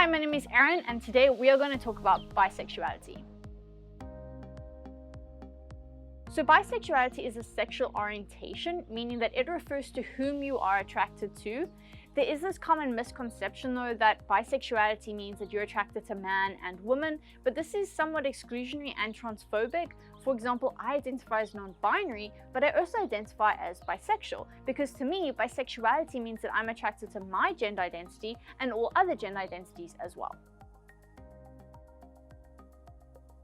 Hi, my name is Erin, and today we are going to talk about bisexuality. So bisexuality is a sexual orientation, meaning that it refers to whom you are attracted to. There is this common misconception though that bisexuality means that you're attracted to man and woman, but this is somewhat exclusionary and transphobic. For example, I identify as non-binary, but I also identify as bisexual, because to me, bisexuality means that I'm attracted to my gender identity and all other gender identities as well.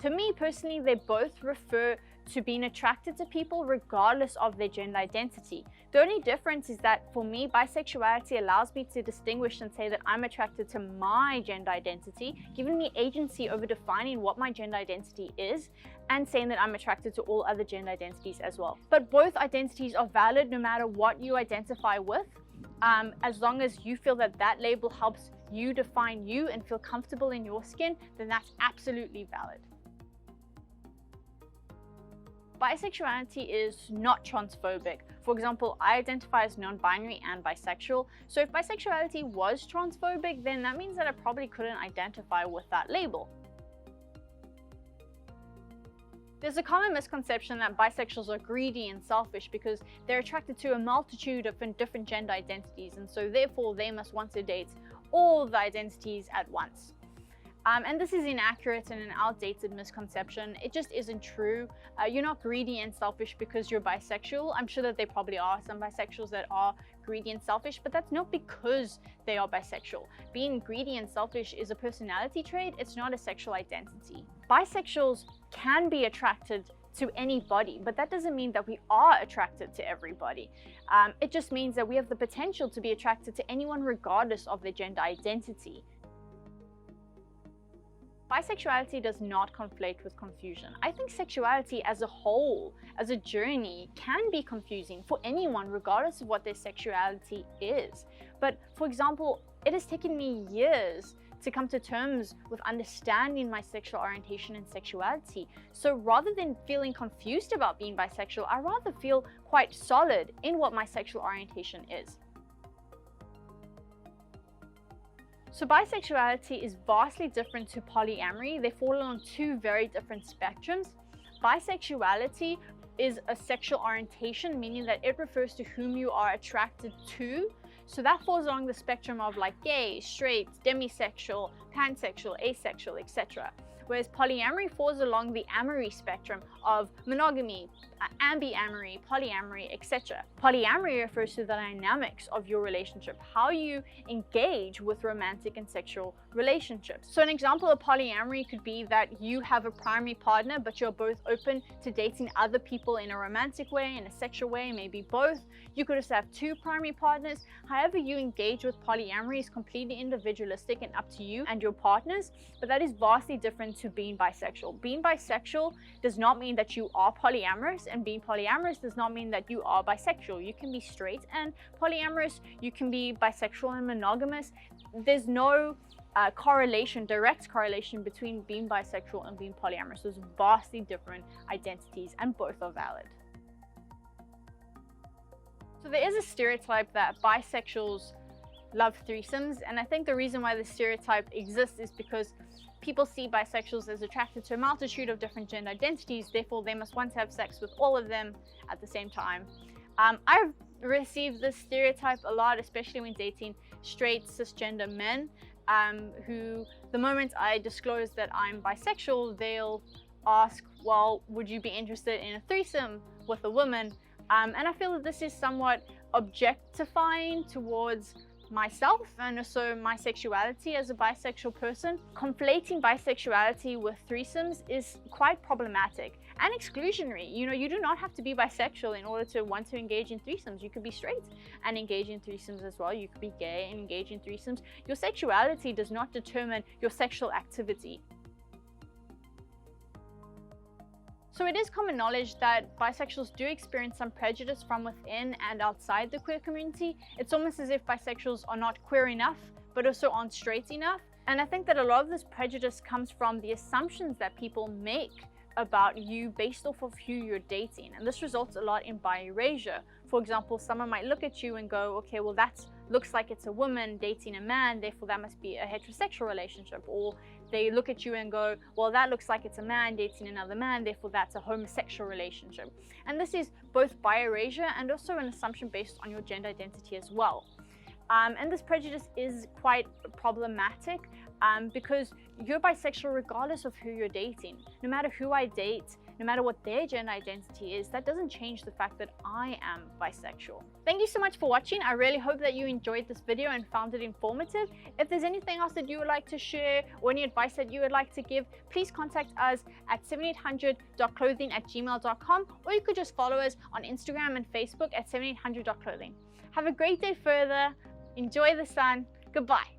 To me personally, they both refer to being attracted to people regardless of their gender identity. The only difference is that for me, bisexuality allows me to distinguish and say that I'm attracted to my gender identity, giving me agency over defining what my gender identity is, and saying that I'm attracted to all other gender identities as well. But both identities are valid no matter what you identify with, as long as you feel that that label helps you define you and feel comfortable in your skin, then that's absolutely valid. Bisexuality is not transphobic. For example, I identify as non-binary and bisexual. So if bisexuality was transphobic, then that means that I probably couldn't identify with that label. There's a common misconception that bisexuals are greedy and selfish because they're attracted to a multitude of different gender identities, and so therefore they must want to date all the identities at once. And this is inaccurate and an outdated misconception. It just isn't true. You're not greedy and selfish because you're bisexual. I'm sure that there probably are some bisexuals that are greedy and selfish, but that's not because they are bisexual. Being greedy and selfish is a personality trait. It's not a sexual identity. Bisexuals can be attracted to anybody, but that doesn't mean that we are attracted to everybody. It just means that we have the potential to be attracted to anyone regardless of their gender identity. Bisexuality does not conflate with confusion. I think sexuality as a whole, as a journey, can be confusing for anyone regardless of what their sexuality is. But for example, it has taken me years to come to terms with understanding my sexual orientation and sexuality. So rather than feeling confused about being bisexual, I rather feel quite solid in what my sexual orientation is. So bisexuality is vastly different to polyamory. They fall on two very different spectrums. Bisexuality is a sexual orientation, meaning that it refers to whom you are attracted to. So that falls along the spectrum of like gay, straight, demisexual, pansexual, asexual, etc. Whereas polyamory falls along the amory spectrum of monogamy, ambyamory, polyamory, etc. Polyamory refers to the dynamics of your relationship, how you engage with romantic and sexual relationships. So an example of polyamory could be that you have a primary partner, but you're both open to dating other people in a romantic way, in a sexual way, maybe both. You could just have two primary partners. However you engage with polyamory is completely individualistic and up to you and your partners, but that is vastly different to being bisexual. Being bisexual does not mean that you are polyamorous, and being polyamorous does not mean that you are bisexual. You can be straight and polyamorous, you can be bisexual and monogamous. There's no direct correlation between being bisexual and being polyamorous. Those are vastly different identities and both are valid. So there is a stereotype that bisexuals love threesomes, and I think the reason why the stereotype exists is because people see bisexuals as attracted to a multitude of different gender identities, therefore they must want to have sex with all of them at the same time. I've received this stereotype a lot, especially when dating straight cisgender men, who the moment I disclose that I'm bisexual, they'll ask, well, would you be interested in a threesome with a woman? And I feel that this is somewhat objectifying towards myself and also my sexuality as a bisexual person. Conflating bisexuality with threesomes is quite problematic and exclusionary. You do not have to be bisexual in order to want to engage in threesomes. You could be straight and engage in threesomes as well. You could be gay and engage in threesomes. Your sexuality does not determine your sexual activity. So it is common knowledge that bisexuals do experience some prejudice from within and outside the queer community. It's almost as if bisexuals are not queer enough, but also aren't straight enough. And I think that a lot of this prejudice comes from the assumptions that people make about you based off of who you're dating. And this results a lot in bi-erasure. For example, someone might look at you and go, okay, well, that's looks like it's a woman dating a man, therefore that must be a heterosexual relationship. Or they look at you and go, well, that looks like it's a man dating another man, therefore that's a homosexual relationship. And this is both bi-erasure and also an assumption based on your gender identity as well. And this prejudice is quite problematic because you're bisexual regardless of who you're dating. No matter who I date, no matter what their gender identity is, that doesn't change the fact that I am bisexual. Thank you so much for watching. I really hope that you enjoyed this video and found it informative. If there's anything else that you would like to share or any advice that you would like to give, please contact us at 78hundred.clothing@gmail.com, or you could just follow us on Instagram and Facebook at 78hundred.clothing. Have a great day further. Enjoy the sun. Goodbye.